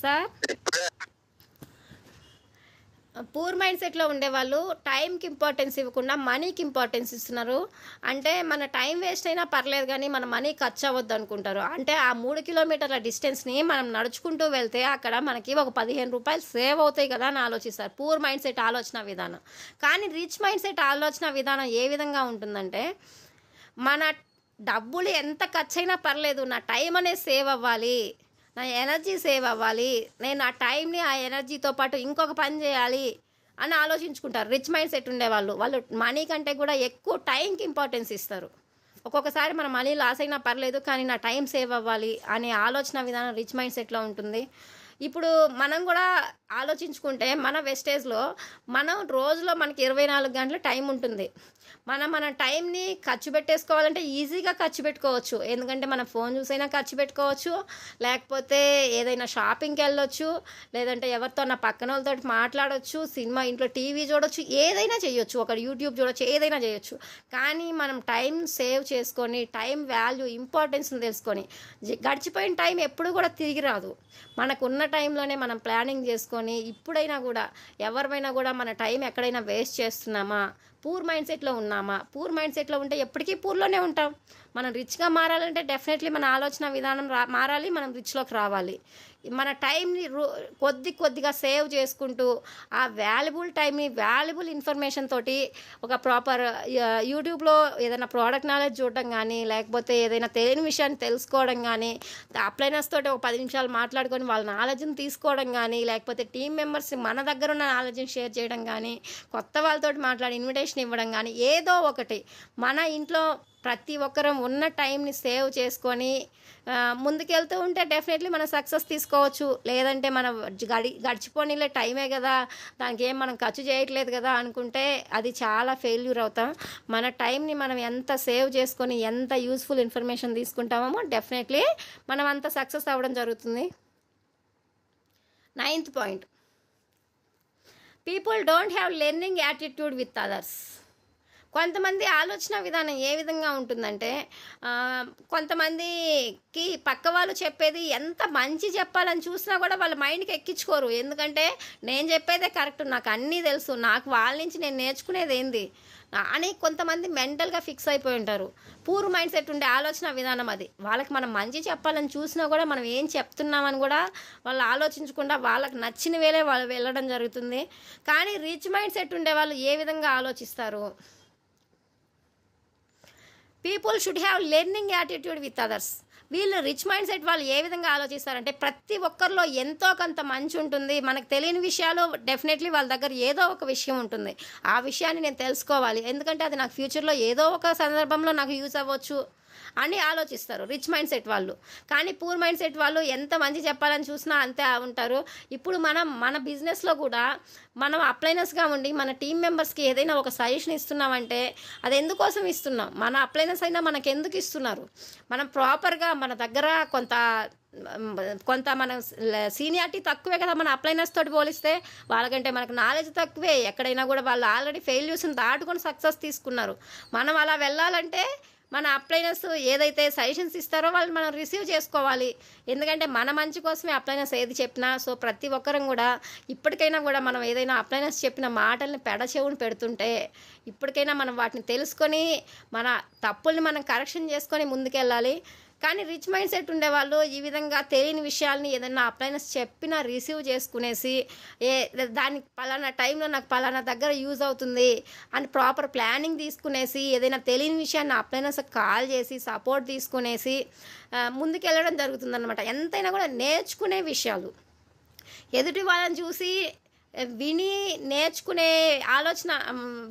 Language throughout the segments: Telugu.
సార్ పూర్ మైండ్ సెట్లో ఉండేవాళ్ళు టైంకి ఇంపార్టెన్స్ ఇవ్వకుండా మనీకి ఇంపార్టెన్స్ ఇస్తున్నారు. అంటే మన టైం వేస్ట్ అయినా పర్లేదు కానీ మన మనీ ఖర్చు అవ్వద్దు అనుకుంటారు. అంటే ఆ 3 కిలోమీటర్ల డిస్టెన్స్ని మనం నడుచుకుంటూ వెళ్తే అక్కడ మనకి ఒక రూ. 15 సేవ్ అవుతాయి కదా అని ఆలోచిస్తారు పూర్ మైండ్ సెట్ ఆలోచన విధానం. కానీ రిచ్ మైండ్ సెట్ ఆలోచన విధానం ఏ విధంగా ఉంటుందంటే, మన డబ్బులు ఎంత ఖర్చయినా పర్లేదు, నా టైం అనేది సేవ్ అవ్వాలి, నా ఎనర్జీ సేవ్ అవ్వాలి, నేను ఆ టైంని ఆ ఎనర్జీతో పాటు ఇంకొక పని చేయాలి అని ఆలోచించుకుంటారు. రిచ్ మైండ్ సెట్ ఉండేవాళ్ళు వాళ్ళు మనీ కంటే కూడా ఎక్కువ టైంకి ఇంపార్టెన్స్ ఇస్తారు. ఒక్కొక్కసారి మన మనీ లాస్ అయినా పర్లేదు కానీ నా టైం సేవ్ అవ్వాలి అనే ఆలోచన విధానం రిచ్ మైండ్ సెట్లో ఉంటుంది. ఇప్పుడు మనం కూడా ఆలోచించుకుంటే మన వెస్టేజ్లో మనం రోజులో మనకి 24 గంటల టైం ఉంటుంది. మన టైంని ఖర్చు పెట్టేసుకోవాలంటే ఈజీగా ఖర్చు పెట్టుకోవచ్చు. ఎందుకంటే మనం ఫోన్ చూసైనా ఖర్చు పెట్టుకోవచ్చు, లేకపోతే ఏదైనా షాపింగ్కి వెళ్ళొచ్చు, లేదంటే ఎవరితో నా పక్కన వాళ్ళతో మాట్లాడవచ్చు, సినిమా ఇంట్లో టీవీ చూడొచ్చు, ఏదైనా చేయొచ్చు, ఒక యూట్యూబ్ చూడొచ్చు, ఏదైనా చేయొచ్చు. కానీ మనం టైం సేవ్ చేసుకొని టైం వాల్యూ ఇంపార్టెన్స్ని తెలుసుకొని గడిచిపోయిన టైం ఎప్పుడు కూడా తిరిగి రాదు. మనకున్న టైంలోనే మనం ప్లానింగ్ చేసుకొని ఇప్పుడైనా కూడా ఎవరిమైనా కూడా మన టైం ఎక్కడైనా వేస్ట్ చేస్తున్నామా, పూర్ మైండ్ సెట్లో ఉన్నామా? పూర్ మైండ్ సెట్లో ఉంటే ఎప్పటికీ పూర్లోనే ఉంటాం. మనం రిచ్గా మారాలంటే డెఫినెట్లీ మన ఆలోచన విధానం మారాలి, మనం రిచ్లోకి రావాలి. మన టైంని కొద్దిగా సేవ్ చేసుకుంటూ ఆ వాల్యుబుల్ టైంని వాల్యుబుల్ ఇన్ఫర్మేషన్ తోటి ఒక ప్రాపర్ యూట్యూబ్లో ఏదైనా ప్రోడక్ట్ నాలెడ్జ్ చూడడం కానీ, లేకపోతే ఏదైనా తెలియని విషయాన్ని తెలుసుకోవడం కానీ, అప్లైనర్స్ తోటి ఒక 10 నిమిషాలు మాట్లాడుకొని వాళ్ళ నాలెడ్జ్ని తీసుకోవడం కానీ, లేకపోతే టీం మెంబర్స్ మన దగ్గర ఉన్న నాలెడ్జ్ని షేర్ చేయడం కానీ, కొత్త వాళ్ళతోటి మాట్లాడి ఇన్విటేషన్ ఇవ్వడం కానీ, ఏదో ఒకటి మన ఇంట్లో ప్రతి ఒక్కరం ఉన్న టైంని సేవ్ చేసుకొని ముందుకెళ్తూ ఉంటే డెఫినెట్లీ మనం సక్సెస్ తీసుకోవచ్చు. లేదంటే మనం గడిచిపోనిలే టైమే కదా, దానికి ఏం మనం ఖర్చు చేయట్లేదు కదా అనుకుంటే అది చాలా ఫెయిల్యూర్ అవుతాం. మన టైంని మనం ఎంత సేవ్ చేసుకొని ఎంత యూస్ఫుల్ ఇన్ఫర్మేషన్ తీసుకుంటామో డెఫినెట్లీ మనం అంత సక్సెస్ అవ్వడం జరుగుతుంది. 9th point, people don't have learning attitude with others. కొంతమంది ఆలోచన విధానం ఏ విధంగా ఉంటుందంటే, కొంతమందికి పక్క వాళ్ళు చెప్పేది ఎంత మంచి చెప్పాలని చూసినా కూడా వాళ్ళ మైండ్కి ఎక్కించుకోరు. ఎందుకంటే నేను చెప్పేదే కరెక్ట్, నాకు అన్నీ తెలుసు, నాకు వాళ్ళ నుంచి నేను నేర్చుకునేది ఏంది అని కొంతమంది మెంటల్గా ఫిక్స్ అయిపోయి ఉంటారు. పూర్ మైండ్ సెట్ ఉండే ఆలోచన విధానం అది. వాళ్ళకి మనం మంచి చెప్పాలని చూసినా కూడా మనం ఏం చెప్తున్నామని కూడా వాళ్ళు ఆలోచించకుండా వాళ్ళకి నచ్చిన వేలే వాళ్ళు వెళ్ళడం జరుగుతుంది. కానీ రిచ్ మైండ్ సెట్ ఉండే వాళ్ళు ఏ విధంగా ఆలోచిస్తారు, people should have learning attitude with others. వీళ్ళు రిచ్ మైండ్ సెట్ వాళ్ళు ఏ విధంగా ఆలోచిస్తారంటే, ప్రతి ఒక్కరిలో ఎంతో కొంత మంచి ఉంటుంది, మనకు తెలియని విషయాలు డెఫినెట్లీ వాళ్ళ దగ్గర ఏదో ఒక విషయం ఉంటుంది, ఆ విషయాన్ని నేను తెలుసుకోవాలి, ఎందుకంటే అది నాకు ఫ్యూచర్లో ఏదో ఒక సందర్భంలో నాకు యూజ్ అవ్వచ్చు అని ఆలోచిస్తారు రిచ్ మైండ్ సెట్ వాళ్ళు. కానీ పూర్ మైండ్ సెట్ వాళ్ళు ఎంత మంచి చెప్పాలని చూసినా అంతే ఉంటారు. ఇప్పుడు మన బిజినెస్లో కూడా మనం అప్లైనర్స్గా ఉండి మన టీం మెంబర్స్కి ఏదైనా ఒక సజెషన్ ఇస్తున్నామంటే అది ఎందుకోసం ఇస్తున్నాం, మన అప్లైనర్స్ అయినా మనకు ఎందుకు ఇస్తున్నారు, మనం ప్రాపర్గా మన దగ్గర కొంత మన సీనియారిటీ తక్కువే కదా మన అప్లైనర్స్ తోటి పోలిస్తే, వాళ్ళకంటే మనకు నాలెడ్జ్ తక్కువే. ఎక్కడైనా కూడా వాళ్ళు ఆల్రెడీ ఫెయిల్యూర్స్ని దాటుకొని సక్సెస్ తీసుకున్నారు. మనం అలా వెళ్ళాలంటే మన అప్లైనర్స్ ఏదైతే సజెషన్స్ ఇస్తారో వాళ్ళు మనం రిసీవ్ చేసుకోవాలి. ఎందుకంటే మన మంచి కోసమే అప్లైనర్స్ ఏది చెప్పినా. సో ప్రతి ఒక్కరం కూడా ఇప్పటికైనా కూడా మనం ఏదైనా అప్లైనర్స్ చెప్పిన మాటల్ని పెడచెవుని పెడుతుంటే ఇప్పటికైనా మనం వాటిని తెలుసుకొని మన తప్పుల్ని మనం కరెక్షన్ చేసుకొని ముందుకెళ్ళాలి. కానీ రిచ్ మైండ్ సెట్ ఉండేవాళ్ళు ఈ విధంగా తెలియని విషయాల్ని ఏదైనా అప్లైనర్స్ చెప్పినా రిసీవ్ చేసుకునేసి దానికి పలానా టైంలో నాకు పలానా దగ్గర యూజ్ అవుతుంది అని ప్రాపర్ ప్లానింగ్ తీసుకునేసి ఏదైనా తెలియని విషయాన్ని అప్లైనర్స్కి కాల్ చేసి సపోర్ట్ తీసుకునేసి ముందుకెళ్ళడం జరుగుతుందన్నమాట. ఎంతైనా కూడా నేర్చుకునే విషయాలు ఎదుటి వాళ్ళని చూసి విని నేర్చుకునే ఆలోచన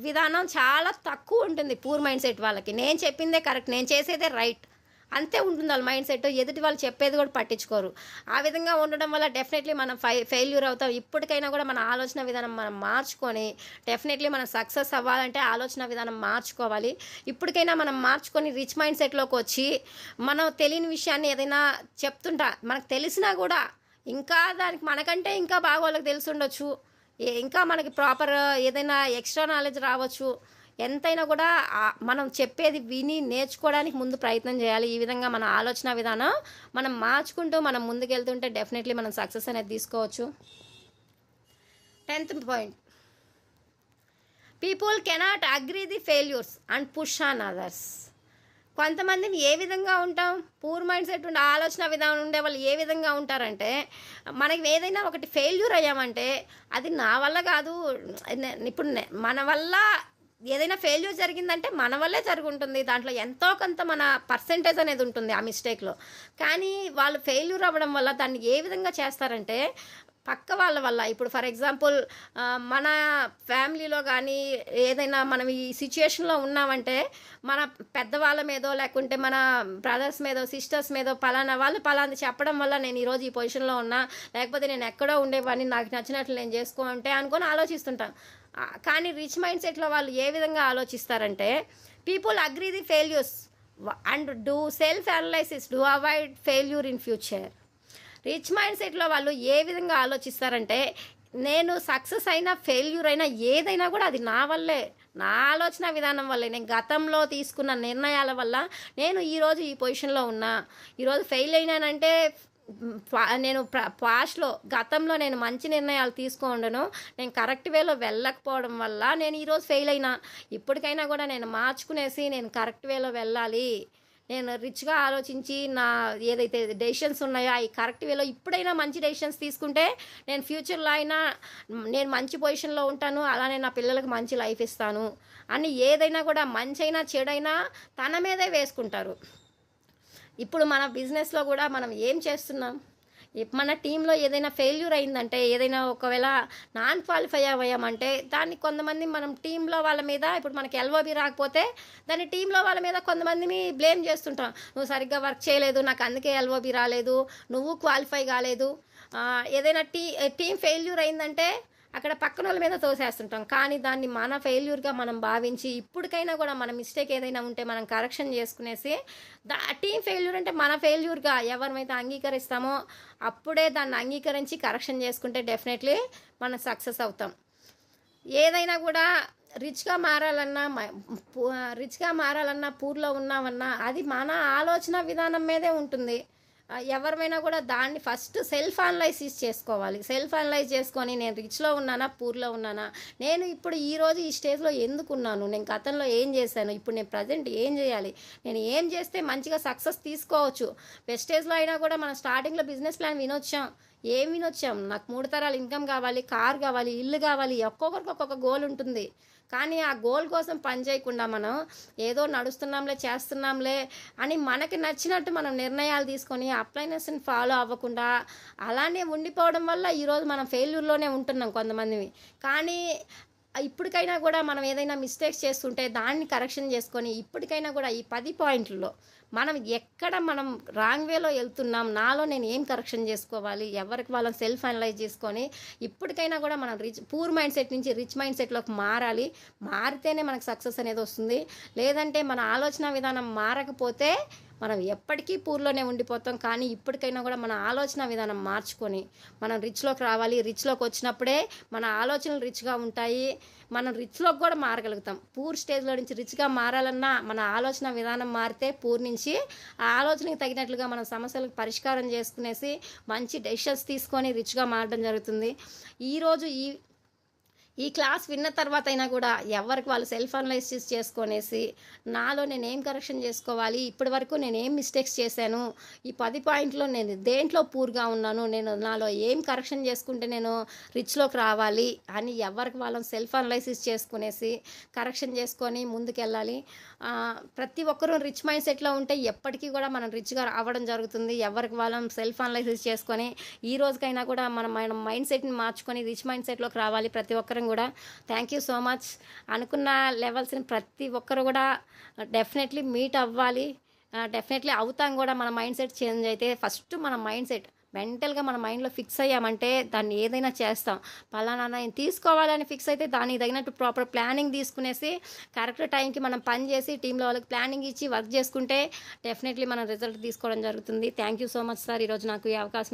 విధానం చాలా తక్కువ ఉంటుంది పూర్ మైండ్ సెట్ వాళ్ళకి. నేను చెప్పిందే కరెక్ట్, నేను చేసేదే రైట్ అంతే ఉంటుంది వాళ్ళ మైండ్ సెట్. ఎదుటి వాళ్ళు చెప్పేది కూడా పట్టించుకోరు. ఆ విధంగా ఉండడం వల్ల డెఫినెట్లీ మనం ఫెయిల్యూర్ అవుతాం. ఇప్పటికైనా కూడా మన ఆలోచన విధానం మనం మార్చుకొని డెఫినెట్లీ మనం సక్సెస్ అవ్వాలంటే ఆలోచన విధానం మార్చుకోవాలి. ఇప్పటికైనా మనం మార్చుకొని రిచ్ మైండ్ సెట్లోకి వచ్చి మనం తెలియని విషయాన్ని ఏదైనా చెప్తుంటా మనకు తెలిసినా కూడా ఇంకా దానికి మనకంటే ఇంకా బాగా వాళ్ళకి తెలిసి ఉండొచ్చు, ఇంకా మనకి ప్రాపర్ ఏదైనా ఎక్స్ట్రా నాలెడ్జ్ రావచ్చు. ఎంతైనా కూడా మనం చెప్పేది విని నేర్చుకోవడానికి ముందు ప్రయత్నం చేయాలి. ఈ విధంగా మన ఆలోచన విధానం మనం మార్చుకుంటూ మనం ముందుకెళ్తుంటే డెఫినెట్లీ మనం సక్సెస్ అనేది తీసుకోవచ్చు. 10th point, people cannot agree the failures and push on others. కొంతమందిని ఏ విధంగా ఉంటాం, పూర్ మైండ్ సెట్ ఉండే ఆలోచన విధానం ఉండే వాళ్ళు ఏ విధంగా ఉంటారంటే, మనకి ఏదైనా ఒకటి ఫెయిల్యూర్ అయ్యామంటే అది నా వల్ల కాదు, ఇప్పుడు మన వల్ల ఏదైనా ఫెయిల్యూర్ జరిగిందంటే మన వల్లే జరుగుంటుంది, దాంట్లో ఎంతో కొంత మన పర్సెంటేజ్ అనేది ఉంటుంది ఆ మిస్టేక్లో. కానీ వాళ్ళు ఫెయిల్యూర్ అవ్వడం వల్ల దాన్ని ఏ విధంగా చేస్తారంటే పక్క వాళ్ళ వల్ల, ఇప్పుడు ఫర్ ఎగ్జాంపుల్ మన ఫ్యామిలీలో కానీ ఏదైనా మనం ఈ సిచ్యుయేషన్లో ఉన్నామంటే మన పెద్దవాళ్ళ మీదో లేకుంటే మన బ్రదర్స్ మీదో సిస్టర్స్ మీదో పలానా వాళ్ళు పలానా చెప్పడం వల్ల నేను ఈరోజు ఈ పొజిషన్లో ఉన్నా, లేకపోతే నేను ఎక్కడో ఉండేవాడిని నాకు నచ్చినట్లు నేను చేసుకోంటే అనుకొని ఆలోచిస్తుంటాను. కానీ రిచ్ మైండ్ సెట్లో వాళ్ళు ఏ విధంగా ఆలోచిస్తారంటే, people agree the failures and do self analysis to avoid failure in future. Rich mind సెట్లో వాళ్ళు ఏ విధంగా ఆలోచిస్తారంటే, నేను సక్సెస్ అయినా ఫెయిల్యూర్ అయినా ఏదైనా కూడా అది నా వల్లే, నా ఆలోచన విధానం వల్లే, నేను గతంలో తీసుకున్న నిర్ణయాల వల్ల నేను ఈరోజు ఈ పొజిషన్లో ఉన్నా. ఈరోజు ఫెయిల్ అయినానంటే నేను పాస్ట్లో గతంలో నేను మంచి నిర్ణయాలు తీసుకోండను, నేను కరెక్ట్ వేలో వెళ్ళకపోవడం వల్ల నేను ఈరోజు ఫెయిల్ అయినా. ఇప్పటికైనా కూడా నేను మార్చుకునేసి నేను కరెక్ట్ వేలో వెళ్ళాలి, నేను రిచ్గా ఆలోచించి నా ఏదైతే డెసిషన్స్ ఉన్నాయో అవి కరెక్ట్ వేలో ఇప్పుడైనా మంచి డెసిషన్స్ తీసుకుంటే నేను ఫ్యూచర్లో అయినా నేను మంచి పొజిషన్లో ఉంటాను, అలానే నా పిల్లలకు మంచి లైఫ్ ఇస్తాను అని ఏదైనా కూడా మంచి అయినా చెడైనా తన మీదే వేసుకుంటారు. ఇప్పుడు మన బిజినెస్లో కూడా మనం ఏం చేస్తున్నాం, మన టీంలో ఏదైనా ఫెయిల్యూర్ అయిందంటే, ఏదైనా ఒకవేళ నాన్ క్వాలిఫై అయ్యామంటే దాన్ని కొంతమంది మనం టీంలో వాళ్ళ మీద, ఇప్పుడు మనకి ఎల్ఓబి రాకపోతే దాన్ని టీంలో వాళ్ళ మీద కొంతమందిని బ్లేమ్ చేస్తుంటాం. నువ్వు సరిగ్గా వర్క్ చేయలేదు, నాకు అందుకే ఎల్ఓబి రాలేదు, నువ్వు క్వాలిఫై కాలేదు. ఏదైనా టీం ఫెయిల్యూర్ అయిందంటే అక్కడ పక్కన వాళ్ళ మీద తోసేస్తుంటాం. కానీ దాన్ని మన ఫెయిల్యూర్గా మనం భావించి ఇప్పటికైనా కూడా మన మిస్టేక్ ఏదైనా ఉంటే మనం కరెక్షన్ చేసుకునేసి టీం ఫెయిల్యూర్ అంటే మన ఫెయిల్యూర్గా ఎవరిమైతే అంగీకరిస్తామో అప్పుడే దాన్ని అంగీకరించి కరెక్షన్ చేసుకుంటే డెఫినెట్లీ మనం సక్సెస్ అవుతాం. ఏదైనా కూడా రిచ్గా మారాలన్నా పూర్లో ఉన్నామన్నా అది మన ఆలోచన విధానం మీదే ఉంటుంది. ఎవరిమైనా కూడా దాన్ని ఫస్ట్ సెల్ఫ్ అనలైసిస్ చేసుకోవాలి. సెల్ఫ్ అనలైజ్ చేసుకొని నేను రిచ్లో ఉన్నానా పూర్లో ఉన్నానా, నేను ఇప్పుడు ఈరోజు ఈ స్టేజ్లో ఎందుకున్నాను, నేను గతంలో ఏం చేశాను, ఇప్పుడు నేను ప్రజెంట్ ఏం చేయాలి, నేను ఏం చేస్తే మంచిగా సక్సెస్ తీసుకోవచ్చు. వెస్టేజ్లో అయినా కూడా మనం స్టార్టింగ్లో బిజినెస్ ప్లాన్ వినొచ్చాం, ఏం వినొచ్చాం, నాకు 3 తరాలు ఇన్కమ్ కావాలి, కార్ కావాలి, ఇల్లు కావాలి, ఒక్కొక్కరికి ఒక్కొక్క గోల్ ఉంటుంది. కానీ ఆ గోల్ కోసం పని చేయకుండా మనం ఏదో నడుస్తున్నాంలే చేస్తున్నాంలే అని మనకి నచ్చినట్టు మనం నిర్ణయాలు తీసుకొని అప్లైనెస్ని ఫాలో అవ్వకుండా అలానే ఉండిపోవడం వల్ల ఈరోజు మనం ఫెయిల్యూర్లోనే ఉంటున్నాం కొంతమందిని. కానీ ఇప్పటికైనా కూడా మనం ఏదైనా మిస్టేక్స్ చేస్తుంటే దాన్ని కరెక్షన్ చేసుకొని ఇప్పటికైనా కూడా ఈ 10 పాయింట్లలో మనం ఎక్కడ మనం రాంగ్ వేలో వెళ్తున్నాం, నాలో నేను ఏం కరెక్షన్ చేసుకోవాలి, ఎవరికి వాళ్ళని సెల్ఫ్ అనలైజ్ చేసుకొని ఇప్పటికైనా కూడా మనం పూర్ మైండ్ సెట్ నుంచి రిచ్ మైండ్ సెట్లోకి మారాలి. మారితేనే మనకు సక్సెస్ అనేది వస్తుంది. లేదంటే మన ఆలోచన విధానం మారకపోతే మనం ఎప్పటికీ పూర్లోనే ఉండిపోతాం. కానీ ఇప్పటికైనా కూడా మన ఆలోచన విధానం మార్చుకొని మనం రిచ్లోకి రావాలి. రిచ్లోకి వచ్చినప్పుడే మన ఆలోచనలు రిచ్గా ఉంటాయి, మనం రిచ్లోకి కూడా మారగలుగుతాం. పూర్ స్టేజ్లో నుంచి రిచ్గా మారాలన్నా మన ఆలోచన విధానం మారితే పూర్ నుంచి ఆ ఆలోచనకి తగినట్లుగా మనం సమస్యలకు పరిష్కారం చేసుకునేసి మంచి డెసిషన్స్ తీసుకొని రిచ్గా మారడం జరుగుతుంది. ఈరోజు ఈ క్లాస్ విన్న తర్వాత అయినా కూడా ఎవరికి వాళ్ళు సెల్ఫ్ అనలైసిస్ చేసుకొనేసి నాలో నేను ఏం కరెక్షన్ చేసుకోవాలి, ఇప్పటి వరకు నేను ఏం మిస్టేక్స్ చేశాను, ఈ 10 పాయింట్లో నేను దేంట్లో పూర్గా ఉన్నాను, నేను నాలో ఏం కరెక్షన్ చేసుకుంటే నేను రిచ్లోకి రావాలి అని ఎవరికి వాళ్ళని సెల్ఫ్ అనలైసిస్ చేసుకునేసి కరెక్షన్ చేసుకొని ముందుకెళ్ళాలి. ప్రతి ఒక్కరూ రిచ్ మైండ్ సెట్లో ఉంటే ఎప్పటికీ కూడా మనం రిచ్గా అవ్వడం జరుగుతుంది. ఎవరికి వాళ్ళని సెల్ఫ్ అనలైసిస్ చేసుకొని ఈ రోజుకైనా కూడా మనం మైండ్ సెట్ని మార్చుకొని రిచ్ మైండ్ సెట్లోకి రావాలి ప్రతి ఒక్కరం కూడా. Thank you so much. అనుకున్న లెవెల్స్ని ప్రతి ఒక్కరు కూడా డెఫినెట్లీ మీట్ అవ్వాలి, డెఫినెట్లీ అవుతాం కూడా. మన మైండ్ సెట్ చేంజ్ అయితే ఫస్ట్ మన మైండ్ సెట్ మెంటల్గా మన మైండ్లో ఫిక్స్ అయ్యామంటే దాన్ని ఏదైనా చేస్తాం. పలానా నేను తీసుకోవాలని ఫిక్స్ అయితే దానికి తగినట్టు ప్రాపర్ ప్లానింగ్ తీసుకునేసి కరెక్ట్ టైంకి మనం పని చేసి టీంలో వాళ్ళకి ప్లానింగ్ ఇచ్చి వర్క్ చేసుకుంటే డెఫినెట్లీ మనం రిజల్ట్ తీసుకోవడం జరుగుతుంది. Thank you so much sir, ఈరోజు నాకు ఈ అవకాశం